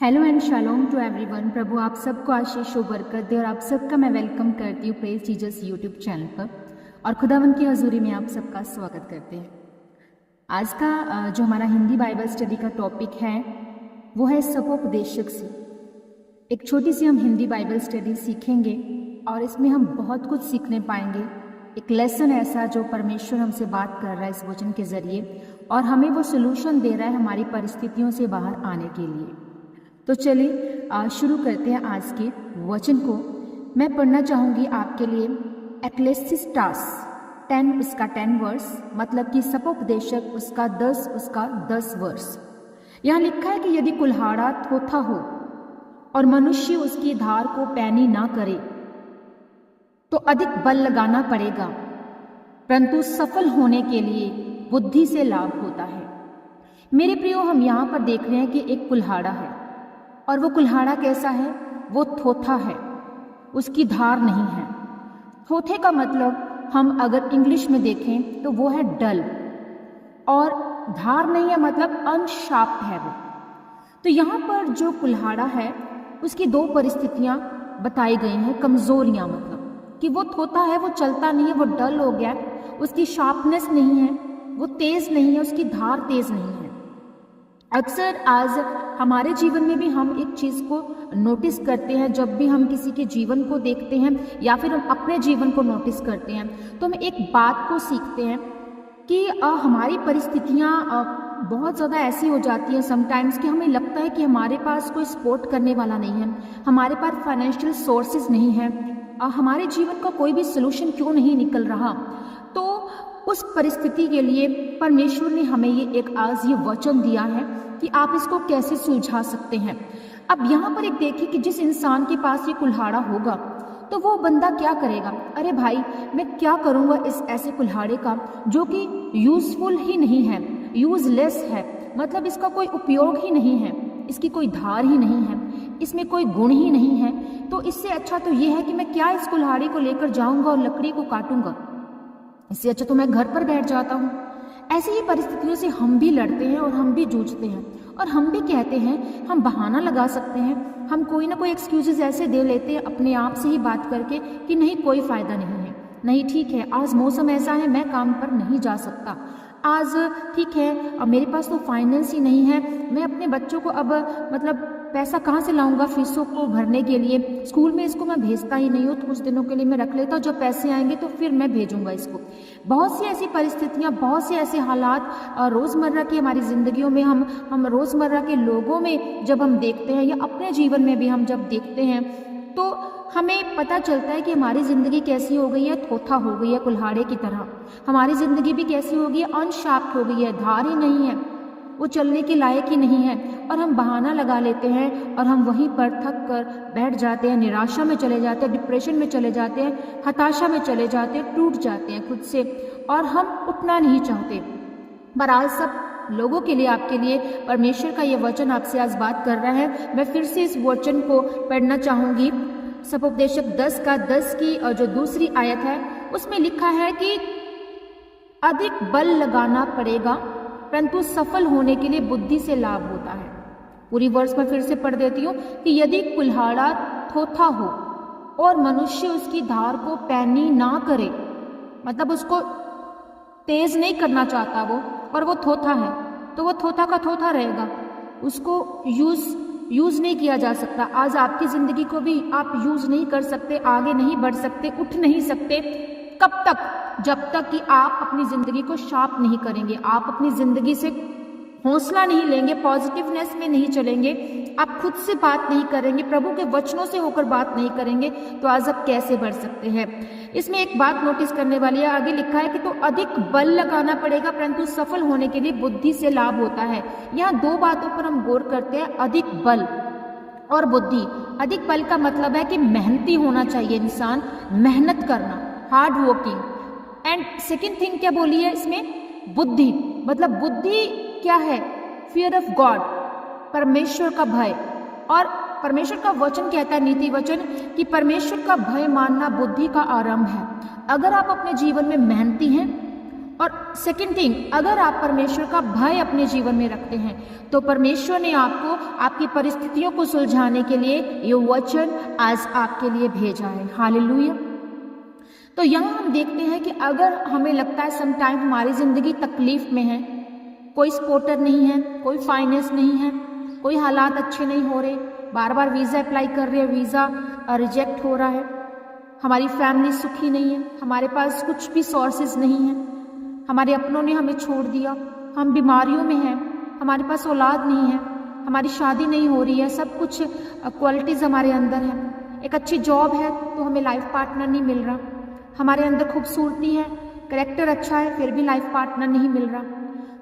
Hello and shalom to everyone. प्रभु आप सबको आशीष व बरकत दे और आप सबका मैं वेलकम करती हूँ प्रेज जीसस यूट्यूब चैनल पर और खुदावन की हजूरी में आप सबका स्वागत करते हैं। आज का जो हमारा हिंदी बाइबल स्टडी का टॉपिक है वो है सपोपदेशक से। एक छोटी सी हम हिंदी बाइबल स्टडी सीखेंगे और इसमें हम बहुत कुछ सीखने पाएंगे। एक लेसन ऐसा जो परमेश्वर हमसे बात कर रहा है इस वचन के जरिए और हमें वो सोल्यूशन दे रहा है हमारी परिस्थितियों से बाहर आने के लिए। तो चलिए शुरू करते हैं आज के वचन को। मैं पढ़ना चाहूँगी आपके लिए एक्लेसिस्टास 10 उसका 10 वर्स, मतलब कि सपोपदेशक उसका 10 वर्स। यहाँ लिखा है कि यदि कुल्हाड़ा थोथा हो और मनुष्य उसकी धार को पैनी ना करे तो अधिक बल लगाना पड़ेगा, परंतु सफल होने के लिए बुद्धि से लाभ होता है। मेरे प्रियो, हम यहाँ पर देख रहे हैं कि एक कुल्हाड़ा है और वो कुल्हाड़ा कैसा है? वो थोथा है, उसकी धार नहीं है। थोथे का मतलब हम अगर इंग्लिश में देखें तो वो है डल, और धार नहीं है मतलब अनशार्प है वो। तो यहाँ पर जो कुल्हाड़ा है उसकी दो परिस्थितियाँ बताई गई हैं, कमजोरियाँ, मतलब कि वो थोथा है, वो चलता नहीं है, वो डल हो गया, उसकी शार्पनेस नहीं है, वो तेज नहीं है, उसकी धार तेज नहीं है। अक्सर आज हमारे जीवन में भी हम एक चीज़ को नोटिस करते हैं। जब भी हम किसी के जीवन को देखते हैं या फिर हम अपने जीवन को नोटिस करते हैं तो हम एक बात को सीखते हैं कि हमारी परिस्थितियाँ बहुत ज़्यादा ऐसी हो जाती हैं समटाइम्स कि हमें लगता है कि हमारे पास कोई सपोर्ट करने वाला नहीं है, हमारे पास फाइनेंशियल सोर्सेज नहीं है, हमारे जीवन का कोई भी सोल्यूशन क्यों नहीं निकल रहा। तो उस परिस्थिति के लिए परमेश्वर ने हमें आज ये वचन दिया है कि आप इसको कैसे सुलझा सकते हैं। अब यहाँ पर एक देखिए कि जिस इंसान के पास ये कुल्हाड़ा होगा तो वो बंदा क्या करेगा? अरे भाई, मैं क्या करूँगा इस ऐसे कुल्हाड़े का जो कि यूजफुल ही नहीं है, यूजलेस है, मतलब इसका कोई उपयोग ही नहीं है, इसकी कोई धार ही नहीं है, इसमें कोई गुण ही नहीं है। तो इससे अच्छा तो ये है कि मैं क्या इस कुल्हाड़े को लेकर जाऊँगा और लकड़ी को काटूंगा, इससे अच्छा तो मैं घर पर बैठ जाता हूँ। ऐसी ही परिस्थितियों से हम भी लड़ते हैं और हम भी जूझते हैं और हम भी कहते हैं, हम बहाना लगा सकते हैं, हम कोई ना कोई एक्सक्यूजेस ऐसे दे लेते हैं अपने आप से ही बात करके कि नहीं, कोई फ़ायदा नहीं है, नहीं ठीक है, आज मौसम ऐसा है, मैं काम पर नहीं जा सकता, आज ठीक है, अब मेरे पास तो फाइनेंस ही नहीं है, मैं अपने बच्चों को अब मतलब पैसा कहाँ से लाऊंगा फीसों को भरने के लिए, स्कूल में इसको मैं भेजता ही नहीं हूँ, तो कुछ दिनों के लिए मैं रख लेता हूँ, जब पैसे आएंगे तो फिर मैं भेजूंगा इसको। बहुत सी ऐसी परिस्थितियाँ, बहुत से ऐसे हालात रोज़मर्रा की हमारी ज़िंदगियों में हम रोज़मर्रा के लोगों में जब हम देखते हैं या अपने जीवन में भी हम जब देखते हैं तो हमें पता चलता है कि हमारी ज़िंदगी कैसी हो गई है, थोथा हो गई है कुल्हाड़े की तरह। हमारी ज़िंदगी भी कैसी हो गई है, अनशार्प हो गई है, धार ही नहीं है, वो चलने के लायक ही नहीं है, और हम बहाना लगा लेते हैं और हम वहीं पर थक कर बैठ जाते हैं, निराशा में चले जाते हैं, डिप्रेशन में चले जाते हैं, हताशा में चले जाते हैं, टूट जाते हैं खुद से और हम उठना नहीं चाहते। पर आज सब लोगों के लिए, आपके लिए परमेश्वर का ये वचन आपसे आज बात कर रहा है। मैं फिर से इस वचन को पढ़ना चाहूँगी। सपोपदेशक 10 की और जो दूसरी आयत है उसमें लिखा है कि अधिक बल लगाना पड़ेगा, परंतु सफल होने के लिए बुद्धि से लाभ होता है। पूरी वर्स में फिर से पढ़ देती हूँ कि यदि कुल्हाड़ा थोथा हो और मनुष्य उसकी धार को पैनी ना करे, मतलब उसको तेज नहीं करना चाहता वो, और वो थोथा है, तो वो थोथा का थोथा रहेगा, उसको यूज नहीं किया जा सकता। आज आपकी जिंदगी को भी आप यूज नहीं कर सकते, आगे नहीं बढ़ सकते, उठ नहीं सकते। कब तक? जब तक कि आप अपनी जिंदगी को शार्प नहीं करेंगे, आप अपनी जिंदगी से हौसला नहीं लेंगे, पॉजिटिवनेस में नहीं चलेंगे, आप खुद से बात नहीं करेंगे, प्रभु के वचनों से होकर बात नहीं करेंगे, तो आज आप कैसे बढ़ सकते हैं। इसमें एक बात नोटिस करने वाली है, आगे लिखा है कि तो अधिक बल लगाना पड़ेगा, परंतु सफल होने के लिए बुद्धि से लाभ होता है। यहाँ दो बातों पर हम गौर करते हैं, अधिक बल और बुद्धि। अधिक बल का मतलब है कि मेहनती होना चाहिए इंसान, मेहनत करना, hard working. And second thing क्या बोली है इसमें? बुद्धि, मतलब बुद्धि क्या है? फियर ऑफ गॉड, परमेश्वर का भय। और परमेश्वर का वचन कहता है, नीति वचन, कि परमेश्वर का भय मानना बुद्धि का आरंभ है। अगर आप अपने जीवन में मेहनती हैं और सेकंड थिंग, अगर आप परमेश्वर का भय अपने जीवन में रखते हैं तो परमेश्वर ने आपको आपकी परिस्थितियों को सुलझाने के लिए ये वचन आज आपके लिए भेजा है। हालेलुया। तो यहाँ हम देखते हैं कि अगर हमें लगता है समटाइम हमारी ज़िंदगी तकलीफ में है, कोई सपोर्टर नहीं है, कोई फाइनेंस नहीं है, कोई हालात अच्छे नहीं हो रहे, बार बार वीज़ा अप्लाई कर रहे हैं, वीज़ा रिजेक्ट हो रहा है, हमारी फैमिली सुखी नहीं है, हमारे पास कुछ भी सोर्सेज नहीं है, हमारे अपनों ने हमें छोड़ दिया, हम बीमारियों में हैं, हमारे पास औलाद नहीं है, हमारी शादी नहीं हो रही है, सब कुछ क्वालिटीज़ हमारे अंदर है, एक अच्छी जॉब है तो हमें लाइफ पार्टनर नहीं मिल रहा, हमारे अंदर खूबसूरती है, कैरेक्टर अच्छा है, फिर भी लाइफ पार्टनर नहीं मिल रहा,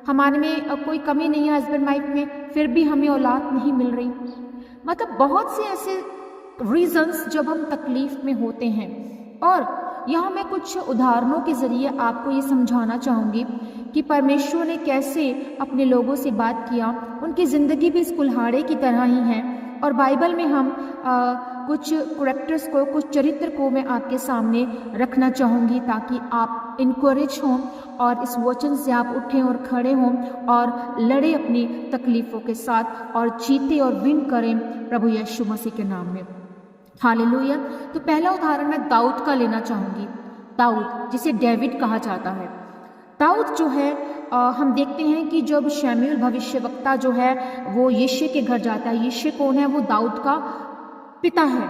हमारे में कोई कमी नहीं है हस्बैंड वाइफ में, फिर भी हमें औलाद नहीं मिल रही। मतलब बहुत से ऐसे रीजंस जब हम तकलीफ में होते हैं। और यहाँ मैं कुछ उदाहरणों के ज़रिए आपको ये समझाना चाहूँगी कि परमेश्वर ने कैसे अपने लोगों से बात किया, उनकी ज़िंदगी भी इस कुल्हाड़े की तरह ही है। और बाइबल में हम कुछ कैरेक्टर्स को, कुछ चरित्र को मैं आपके सामने रखना चाहूँगी ताकि आप इनकरेज हों और इस वचन से आप उठें और खड़े हों और लड़े अपनी तकलीफ़ों के साथ और जीते और विन करें प्रभु यीशु मसीह के नाम में। हालेलुया। तो पहला उदाहरण मैं दाऊद का लेना चाहूँगी। दाऊद, जिसे डेविड कहा जाता है। दाऊद जो है हम देखते हैं कि जब शमूएल भविष्यवक्ता जो है वो यिशै के घर जाता है। यिशै कौन है? वो दाऊद का पिता है।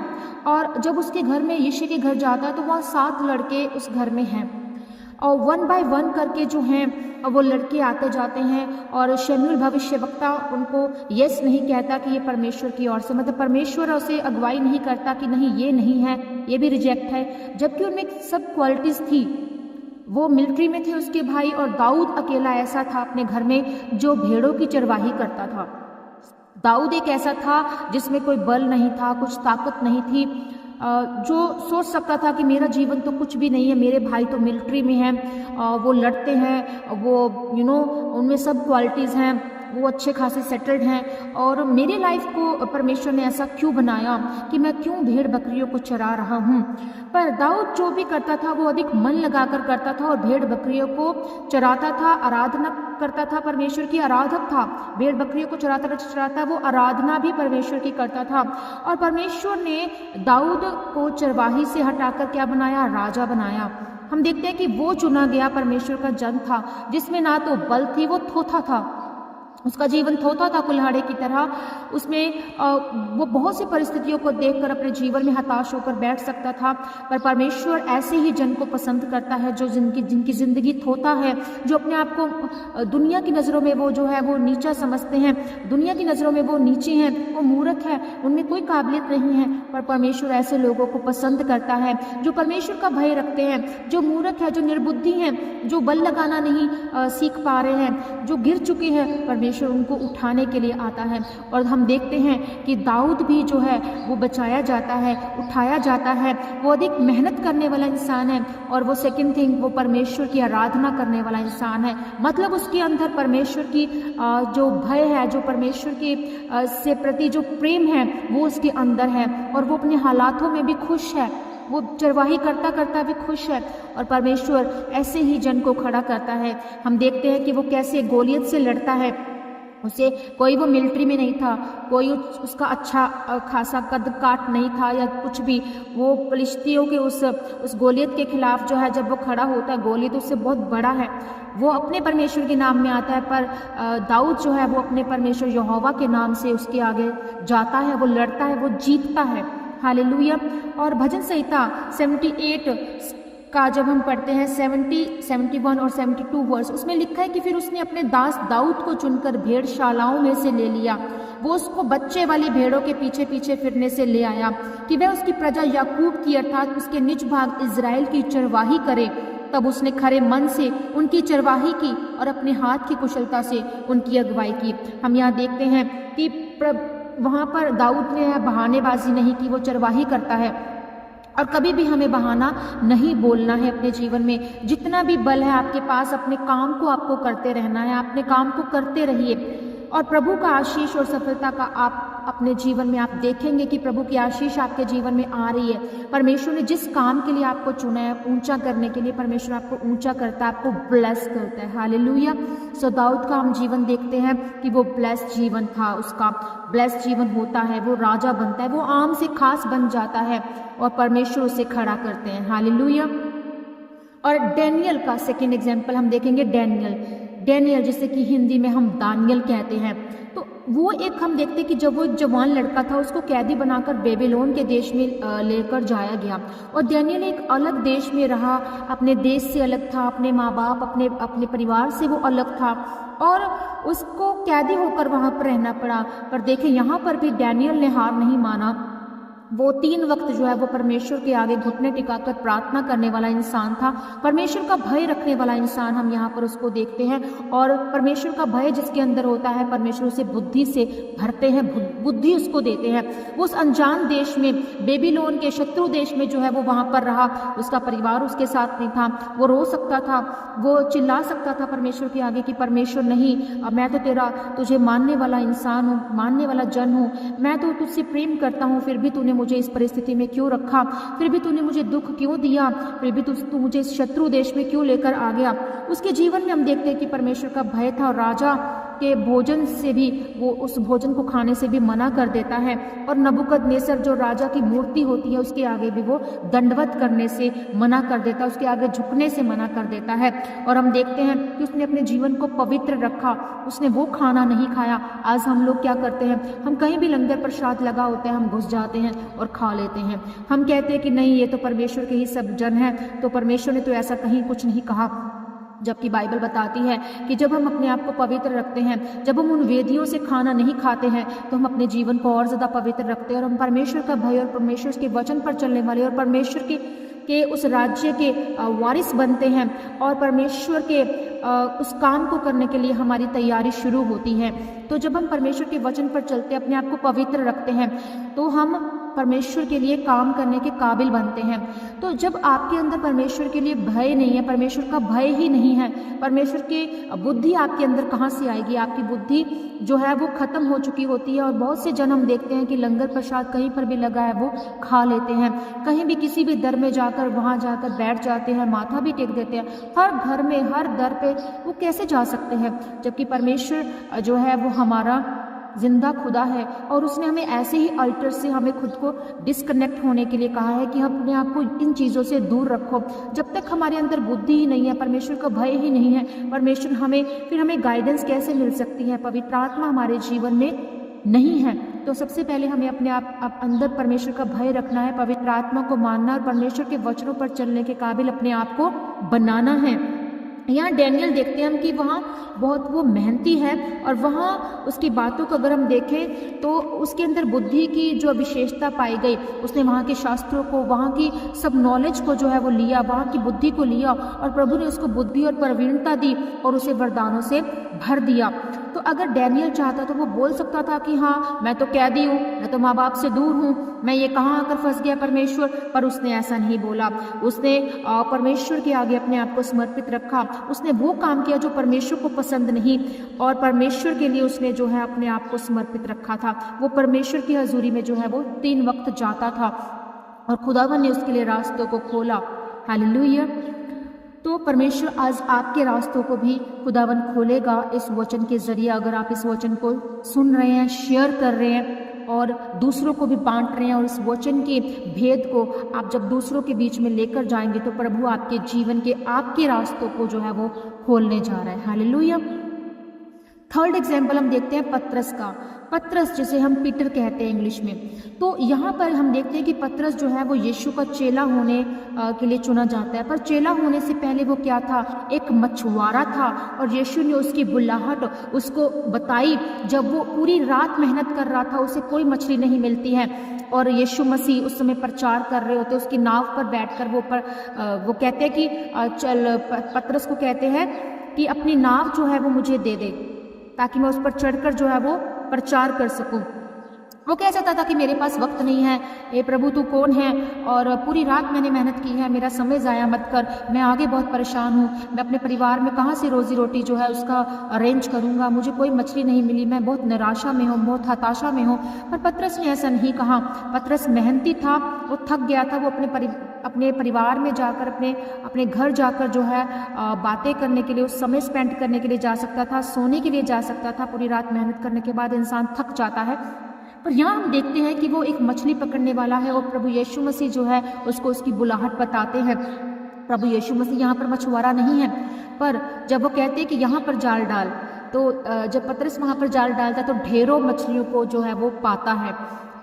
और जब उसके घर में यिशै के घर जाता है तो वहाँ 7 लड़के उस घर में हैं और 1 बाय 1 करके जो हैं वो लड़के आते जाते हैं और शमूएल भविष्यवक्ता उनको यस नहीं कहता कि ये परमेश्वर की ओर से, मतलब परमेश्वर उसे अगुवाई नहीं करता कि नहीं ये नहीं है, ये भी रिजेक्ट है, जबकि उनमें सब क्वालिटीज़ थी। वो मिलिट्री में थे उसके भाई, और दाऊद अकेला ऐसा था अपने घर में जो भेड़ों की चरवाही करता था। दाऊद एक ऐसा था जिसमें कोई बल नहीं था, कुछ ताकत नहीं थी, जो सोच सकता था कि मेरा जीवन तो कुछ भी नहीं है, मेरे भाई तो मिलिट्री में हैं, वो लड़ते हैं, वो उनमें सब क्वालिटीज़ हैं, वो अच्छे खासे सेटल्ड हैं, और मेरी लाइफ को परमेश्वर ने ऐसा क्यों बनाया कि मैं क्यों भेड़ बकरियों को चरा रहा हूँ। पर दाऊद जो भी करता था वो अधिक मन लगाकर करता था और भेड़ बकरियों को चराता था, आराधना करता था, परमेश्वर की आराधक था। भेड़ बकरियों को चराता वो आराधना भी परमेश्वर की करता था। और परमेश्वर ने दाऊद को चरवाही से हटाकर क्या बनाया? राजा बनाया। हम देखते हैं कि वो चुना गया परमेश्वर का जन था जिसमें ना तो बल थी, वो थोथा था, उसका जीवन थोथा था कुल्हाड़े की तरह। उसमें वो बहुत सी परिस्थितियों को देखकर अपने जीवन में हताश होकर बैठ सकता था। पर परमेश्वर ऐसे ही जन को पसंद करता है जो जिनकी ज़िंदगी थोथा है, जो अपने आप को दुनिया की नज़रों में वो जो है वो नीचा समझते हैं, दुनिया की नज़रों में वो नीचे हैं, वो मूर्ख है, उनमें कोई काबिलियत नहीं है। पर परमेश्वर ऐसे लोगों को पसंद करता है जो परमेश्वर का भय रखते हैं, जो मूर्ख है, जो निर्बुद्धि हैं, जो बल लगाना नहीं सीख पा रहे हैं, जो गिर चुके हैं, परमेश्वर उनको उठाने के लिए आता है। और हम देखते हैं कि दाऊद भी जो है वो बचाया जाता है, उठाया जाता है। वो अधिक मेहनत करने वाला इंसान है, और वो सेकंड थिंग वो परमेश्वर की आराधना करने वाला इंसान है। मतलब उसके अंदर परमेश्वर की जो भय है, जो परमेश्वर के से प्रति जो प्रेम है वो उसके अंदर है, और वो अपने हालातों में भी खुश है, वो चरवाही करता करता भी खुश है। और परमेश्वर ऐसे ही जन को खड़ा करता है। हम देखते हैं कि वो कैसे गोलियत से लड़ता है। उसे कोई, वो मिलिट्री में नहीं था, कोई उसका अच्छा खासा कद काट नहीं था या कुछ भी। वो फिलिस्तियों के उस गोलियत के खिलाफ जो है जब वो खड़ा होता है, गोलियत उससे बहुत बड़ा है, वो अपने परमेश्वर के नाम में आता है। पर दाऊद जो है वो अपने परमेश्वर यहोवा के नाम से उसके आगे जाता है, वो लड़ता है, वो जीतता है। हालेलुया। और भजन संहिता 78 का जब हम पढ़ते हैं 70, 71 और 72 वर्स, उसमें लिखा है कि फिर उसने अपने दास दाऊद को चुनकर भेड़शालाओं में से ले लिया, वो उसको बच्चे वाली भेड़ों के पीछे पीछे फिरने से ले आया कि वह उसकी प्रजा याकूब की अर्थात उसके निज भाग इज़राइल की चरवाही करे। तब उसने खरे मन से उनकी चरवाही की और अपने हाथ की कुशलता से उनकी अगुवाई की। हम यहाँ देखते हैं कि वहाँ पर दाऊद ने बहानेबाजी नहीं की, वो चरवाही करता है। और कभी भी हमें बहाना नहीं बोलना है अपने जीवन में। जितना भी बल है आपके पास, अपने काम को आपको करते रहना है, अपने काम को करते रहिए। और प्रभु का आशीष और सफलता का आप अपने जीवन में आप देखेंगे कि प्रभु की आशीष आपके जीवन में आ रही है। परमेश्वर ने जिस काम के लिए आपको चुना है ऊंचा करने के लिए, परमेश्वर आपको ऊंचा करता है, आपको ब्लेस करता है। हालेलुया। सो दाऊद का हम जीवन देखते हैं कि वो ब्लेस्ड जीवन था, उसका ब्लेस्ड जीवन होता है, वो राजा बनता है, वो आम से खास बन जाता है और परमेश्वर उसे खड़ा करते हैं। हालेलुया। और डैनियल का सेकेंड एग्जाम्पल हम देखेंगे। डैनियल जिसे कि हिंदी में हम दानियल कहते हैं, तो वो एक हम देखते हैं कि जब वो एक जवान लड़का था उसको कैदी बनाकर बेबीलोन के देश में लेकर जाया गया और डैनियल एक अलग देश में रहा, अपने देश से अलग था, अपने माँ बाप अपने परिवार से वो अलग था और उसको कैदी होकर वहाँ पर रहना पड़ा। पर देखें यहाँ पर भी डैनियल ने हार नहीं माना। वो 3 वक्त जो है वो परमेश्वर के आगे घुटने टिकाकर प्रार्थना करने वाला इंसान था, परमेश्वर का भय रखने वाला इंसान हम यहाँ पर उसको देखते हैं। और परमेश्वर का भय जिसके अंदर होता है, परमेश्वर उसे बुद्धि से भरते हैं, बुद्धि उसको देते हैं। वो उस अनजान देश में, बेबीलोन के शत्रु देश में जो है वो वहाँ पर रहा, उसका परिवार उसके साथ नहीं था, वो रो सकता था, वो चिल्ला सकता था परमेश्वर के आगे कि परमेश्वर नहीं, अब मैं तो तुझे मानने वाला इंसान हूँ, मानने वाला जन हूँ, मैं तो तुझसे प्रेम करता हूँ, फिर भी तूने मुझे इस परिस्थिति में क्यों रखा, फिर भी तूने मुझे दुख क्यों दिया, फिर भी तू मुझे इस शत्रु देश में क्यों लेकर आ गया। उसके जीवन में हम देखते हैं कि परमेश्वर का भय था और राजा के भोजन से भी, वो उस भोजन को खाने से भी मना कर देता है और नबूकदनेस्सर जो राजा की मूर्ति होती है उसके आगे भी वो दंडवत करने से मना कर देता है, उसके आगे झुकने से मना कर देता है। और हम देखते हैं कि उसने अपने जीवन को पवित्र रखा, उसने वो खाना नहीं खाया। आज हम लोग क्या करते हैं, हम कहीं भी लंगर प्रसाद लगा होता है हम घुस जाते हैं और खा लेते हैं। हम कहते हैं कि नहीं, ये तो परमेश्वर के ही सब जन हैं, तो परमेश्वर ने तो ऐसा कहीं कुछ नहीं कहा, जबकि बाइबल बताती है कि जब हम अपने आप को पवित्र रखते हैं, जब हम उन वेदियों से खाना नहीं खाते हैं, तो हम अपने जीवन को और ज़्यादा पवित्र रखते हैं और हम परमेश्वर का भय और परमेश्वर के वचन पर चलने वाले और परमेश्वर के उस राज्य के वारिस बनते हैं और परमेश्वर के उस काम को करने के लिए हमारी तैयारी शुरू होती है। तो जब हम परमेश्वर के वचन पर चलते हैं, अपने आप को पवित्र रखते हैं, तो हम परमेश्वर के लिए काम करने के काबिल बनते हैं। तो जब आपके अंदर परमेश्वर के लिए भय नहीं है, परमेश्वर का भय ही नहीं है, परमेश्वर की बुद्धि आपके अंदर कहाँ से आएगी? आपकी बुद्धि जो है वो खत्म हो चुकी होती है। और बहुत से जन हम देखते हैं कि लंगर प्रसाद कहीं पर भी लगा है वो खा लेते हैं, कहीं भी किसी भी दर में जाकर वहाँ जाकर बैठ जाते हैं, माथा भी टेक देते हैं। हर घर में, हर दर पे वो कैसे जा सकते हैं? जबकि परमेश्वर जो है वो हमारा जिंदा खुदा है और उसने हमें ऐसे ही अल्टर से हमें खुद को डिस्कनेक्ट होने के लिए कहा है कि हम अपने आप को इन चीज़ों से दूर रखो। जब तक हमारे अंदर बुद्धि ही नहीं है, परमेश्वर का भय ही नहीं है, परमेश्वर हमें गाइडेंस कैसे मिल सकती है? पवित्र आत्मा हमारे जीवन में नहीं है। तो सबसे पहले हमें अपने आप अंदर परमेश्वर का भय रखना है, पवित्र आत्मा को मानना और परमेश्वर के वचनों पर चलने के काबिल अपने आप को बनाना है। यहाँ डैनियल देखते हैं हम कि वहाँ बहुत वो मेहनती है और वहाँ उसकी बातों को अगर हम देखें तो उसके अंदर बुद्धि की जो विशेषता पाई गई, उसने वहाँ के शास्त्रों को, वहाँ की सब नॉलेज को जो है वो लिया, वहाँ की बुद्धि को लिया और प्रभु ने उसको बुद्धि और प्रवीणता दी और उसे वरदानों से भर दिया। तो अगर डैनियल चाहता तो वो बोल सकता था कि हाँ, मैं तो कैदी हूँ, मैं तो माँ बाप से दूर हूँ, मैं ये कहाँ आकर फंस गया परमेश्वर। पर उसने ऐसा नहीं बोला। उसने परमेश्वर के आगे अपने आप को समर्पित रखा। उसने वो काम किया जो परमेश्वर को पसंद नहीं और परमेश्वर के लिए उसने जो है अपने आप को समर्पित रखा था। वो परमेश्वर की हजूरी में जो है वो 3 वक्त जाता था और खुदावन ने उसके लिए रास्तों को खोला। हालेलुया। तो परमेश्वर आज आपके रास्तों को भी खुदावन खोलेगा इस वचन के जरिए। अगर आप इस वचन को सुन रहे हैं, शेयर कर रहे हैं और दूसरों को भी बांट रहे हैं और इस वचन के भेद को आप जब दूसरों के बीच में लेकर जाएंगे तो प्रभु आपके जीवन के, आपके रास्तों को जो है वो खोलने जा रहा है। हालेलुया। थर्ड एग्जाम्पल हम देखते हैं पतरस का। पतरस जिसे हम पीटर कहते हैं इंग्लिश में। तो यहाँ पर हम देखते हैं कि पतरस जो है वो यीशु का चेला होने के लिए चुना जाता है। पर चेला होने से पहले वो क्या था? एक मछुआरा था और यीशु ने उसकी बुलाहट उसको बताई। जब वो पूरी रात मेहनत कर रहा था, उसे कोई मछली नहीं मिलती है और यीशु मसीह उस समय प्रचार कर रहे होते, उसकी नाव पर बैठकर वो कहते हैं कि पतरस को कहते हैं कि अपनी नाव जो है वो मुझे दे दे ताकि मैं उस पर चढ़कर जो है वो प्रचार कर सकूं। वो कह सकता था कि मेरे पास वक्त नहीं है, हे प्रभु तू कौन है, और पूरी रात मैंने मेहनत की है, मेरा समय ज़ाया मत कर, मैं आगे बहुत परेशान हूँ, मैं अपने परिवार में कहाँ से रोज़ी रोटी जो है उसका अरेंज करूँगा, मुझे कोई मछली नहीं मिली, मैं बहुत निराशा में हूँ, बहुत हताशा में हूँ। पर पतरस ने ऐसा नहीं कहा। पतरस मेहनती था, वो थक गया था, वो अपने परिवार में जाकर अपने घर जाकर जो है बातें करने के लिए, उस समय स्पेंड करने के लिए जा सकता था, सोने के लिए जा सकता था। पूरी रात मेहनत करने के बाद इंसान थक जाता है। पर यहाँ हम देखते हैं कि वो एक मछली पकड़ने वाला है और प्रभु यीशु मसीह जो है उसको उसकी बुलाहट बताते हैं। प्रभु यीशु मसीह यहाँ पर मछुआरा नहीं है, पर जब वो कहते हैं कि यहाँ पर जाल डाल, तो जब पतरस वहाँ पर जाल डालता है तो ढेरों मछलियों को जो है वो पाता है।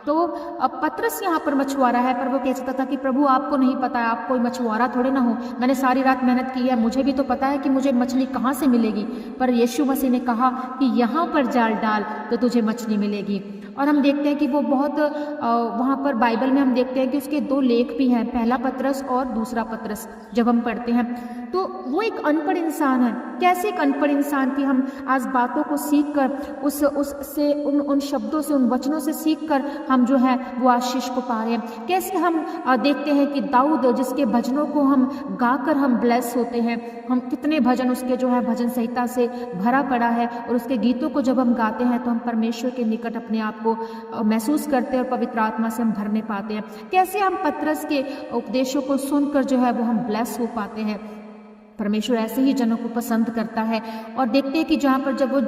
तो अब पतरस यहाँ पर मछुआरा है, पर वो कह सकता था कि प्रभु आपको नहीं पता है, आप कोई मछुआरा थोड़े ना हो, मैंने सारी रात मेहनत की है, मुझे भी तो पता है कि मुझे मछली कहाँ से मिलेगी। पर यीशु मसीह ने कहा कि यहाँ पर जाल डाल तो तुझे मछली मिलेगी। और हम देखते हैं कि वो बहुत वहाँ पर बाइबल में हम देखते हैं कि उसके दो लेख भी हैं, पहला पतरस और दूसरा पतरस। जब हम पढ़ते हैं तो वो एक अनपढ़ इंसान है। कैसे एक अनपढ़ इंसान की हम आज बातों को सीख कर उससे उन शब्दों से, उन वचनों से सीख कर हम जो है वो आशीष को पा रहे हैं। कैसे हम देखते हैं कि दाऊद जिसके भजनों को हम गाकर हम ब्लेस होते हैं, हम कितने भजन उसके जो है भजन संहिता से भरा पड़ा है, और उसके गीतों को जब हम गाते हैं तो हम परमेश्वर के निकट अपने आप को महसूस करते हैं और पवित्र आत्मा से हम भरने पाते हैं। कैसे हम पतरस के उपदेशों को सुनकर जो है वो हम ब्लेस हो पाते हैं। परमेश्वर ऐसे ही जनों को पसंद करता है। और देखते हैं कि जहाँ पर जब वो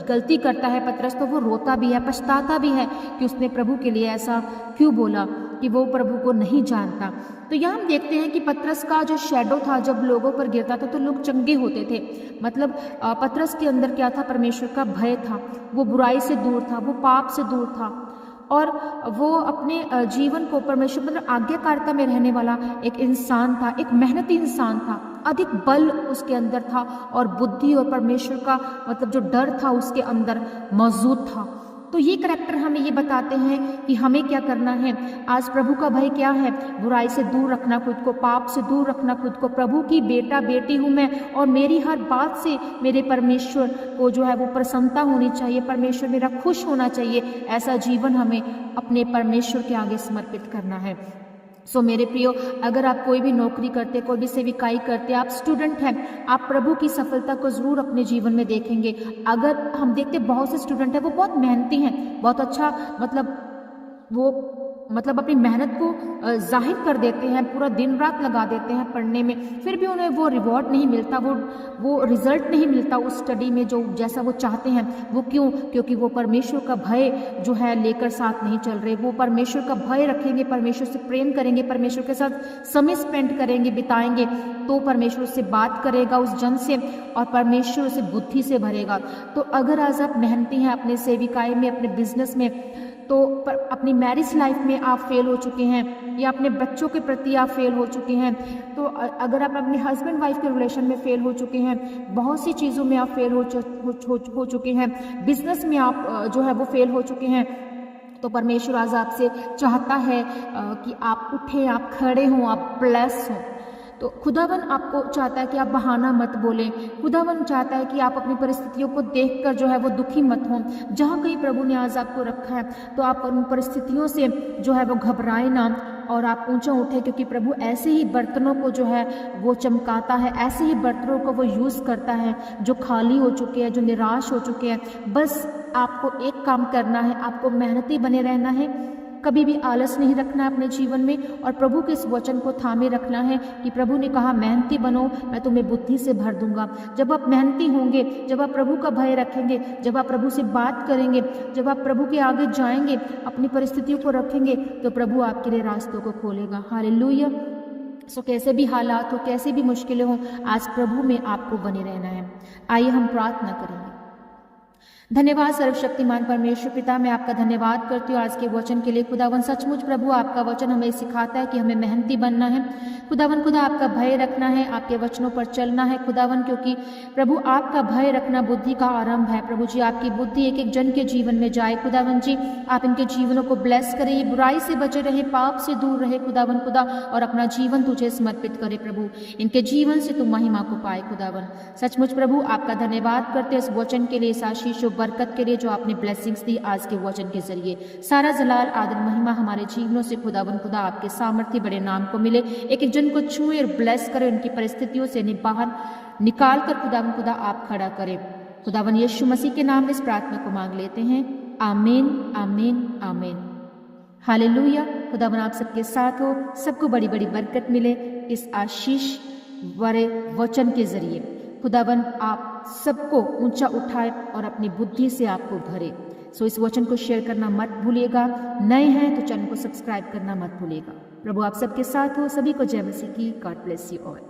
गलती करता है पतरस, तो वो रोता भी है, पछताता भी है कि उसने प्रभु के लिए ऐसा क्यों बोला, कि वो प्रभु को नहीं जानता। तो यहाँ हम देखते हैं कि पतरस का जो शैडो था जब लोगों पर गिरता था तो लोग चंगे होते थे। मतलब पतरस के अंदर क्या था, परमेश्वर का भय था, वो बुराई से दूर था, वो पाप से दूर था, और वो अपने जीवन को परमेश्वर मतलब आज्ञाकारिता में रहने वाला एक इंसान था, एक मेहनती इंसान था। अधिक बल उसके अंदर था और बुद्धि और परमेश्वर का मतलब जो डर था उसके अंदर मौजूद था। तो ये करैक्टर हमें ये बताते हैं कि हमें क्या करना है। आज प्रभु का भय क्या है? बुराई से दूर रखना खुद को, पाप से दूर रखना खुद को। प्रभु की बेटा बेटी हूँ मैं, और मेरी हर बात से मेरे परमेश्वर को जो है वो प्रसन्नता होनी चाहिए, परमेश्वर मेरा खुश होना चाहिए। ऐसा जीवन हमें अपने परमेश्वर के आगे समर्पित करना है। सो मेरे प्रियो, अगर आप कोई भी नौकरी करते, कोई भी सेविकाई करते, आप स्टूडेंट हैं, आप प्रभु की सफलता को ज़रूर अपने जीवन में देखेंगे। अगर हम देखते बहुत से स्टूडेंट हैं वो बहुत मेहनती हैं, बहुत अच्छा मतलब अपनी मेहनत को जाहिर कर देते हैं, पूरा दिन रात लगा देते हैं पढ़ने में, फिर भी उन्हें वो रिवॉर्ड नहीं मिलता, वो रिजल्ट नहीं मिलता उस स्टडी में जो जैसा वो चाहते हैं। वो क्यों? क्योंकि वो परमेश्वर का भय जो है लेकर साथ नहीं चल रहे। वो परमेश्वर का भय रखेंगे, परमेश्वर से प्रेम करेंगे, परमेश्वर के साथ समय स्पेंड करेंगे, बिताएंगे, तो परमेश्वर से बात करेगा उस जन से, और परमेश्वर से बुद्धि से भरेगा। तो अगर आज आप मेहनती हैं अपने सेविकाई में, अपने बिजनेस में, तो अपनी मैरिज लाइफ में आप फेल हो चुके हैं, या अपने बच्चों के प्रति आप फेल हो चुके हैं, तो अगर आप अपने हस्बैंड वाइफ के रिलेशन में फेल हो चुके हैं, बहुत सी चीज़ों में आप फेल हो चुके हैं, बिजनेस में आप जो है वो फेल हो चुके हैं, तो परमेश्वर आज आपसे चाहता है कि आप उठें, आप खड़े हों, आप ब्लेस हों। तो खुदावन आपको चाहता है कि आप बहाना मत बोलें। खुदावन चाहता है कि आप अपनी परिस्थितियों को देखकर जो है वो दुखी मत हों। जहाँ कहीं प्रभु ने आज आपको रखा है तो आप उन परिस्थितियों से जो है वो घबराए ना, और आप ऊंचा उठे, क्योंकि प्रभु ऐसे ही बर्तनों को जो है वो चमकाता है, ऐसे ही बर्तनों को वो यूज़ करता है जो खाली हो चुके हैं, जो निराश हो चुके हैं। बस आपको एक काम करना है, आपको मेहनती बने रहना है, कभी भी आलस नहीं रखना है अपने जीवन में, और प्रभु के इस वचन को थामे रखना है कि प्रभु ने कहा मेहनती बनो, मैं तुम्हें बुद्धि से भर दूंगा। जब आप मेहनती होंगे, जब आप प्रभु का भय रखेंगे, जब आप प्रभु से बात करेंगे, जब आप प्रभु के आगे जाएंगे, अपनी परिस्थितियों को रखेंगे, तो प्रभु आपके लिए रास्तों को खोलेगा। हालेलुया। सो कैसे भी हालात हो, कैसे भी मुश्किलें हो, आज प्रभु में आपको बने रहना है। आइए हम प्रार्थना करेंगे। धन्यवाद सर्वशक्तिमान परमेश्वर पिता, मैं आपका धन्यवाद करती हूँ आज के वचन के लिए। खुदावन सचमुच प्रभु आपका वचन हमें सिखाता है कि हमें मेहनती बनना है। खुदावन खुदा आपका भय रखना है, आपके वचनों पर चलना है खुदावन, क्योंकि प्रभु आपका भय रखना बुद्धि का आरंभ है। प्रभु जी आपकी बुद्धि एक एक जन के जीवन में जाए। खुदावन जी आप इनके जीवनों को ब्लेस करें, ये बुराई से बचे रहे, पाप से दूर रहे खुदावन खुदा, और अपना जीवन तुझे समर्पित करे प्रभु। इनके जीवन से तू महिमा को पाए खुदावन। सचमुच प्रभु आपका धन्यवाद करते इस वचन के लिए, इस आशीष बरकत के लिए जो आपने ब्लेसिंग्स दी आज के वचन के जरिए। सारा जलाल आदर महिमा हमारे जीवनों से खुदा आपके सामर्थ्य बड़े नाम को मिले। एक एक जन को छुए और ब्लेस करें, उनकी परिस्थितियों से बाहर निकाल कर खुदा आप खड़ा करें। खुदावन यीशु मसीह के नाम में इस प्रार्थना को मांग लेते हैं। आमीन, आमीन, आमीन। हालेलुया। खुदावन आप सबके साथ हो, सबको बड़ी बड़ी बरकत मिले इस आशीष भरे वचन के जरिए। खुदावन आप सबको ऊंचा उठाए और अपनी बुद्धि से आपको भरे। सो इस वचन को शेयर करना मत भूलिएगा। नए हैं तो चैनल को सब्सक्राइब करना मत भूलिएगा। प्रभु आप सबके साथ हो। सभी को जय मसीह की। God bless you all.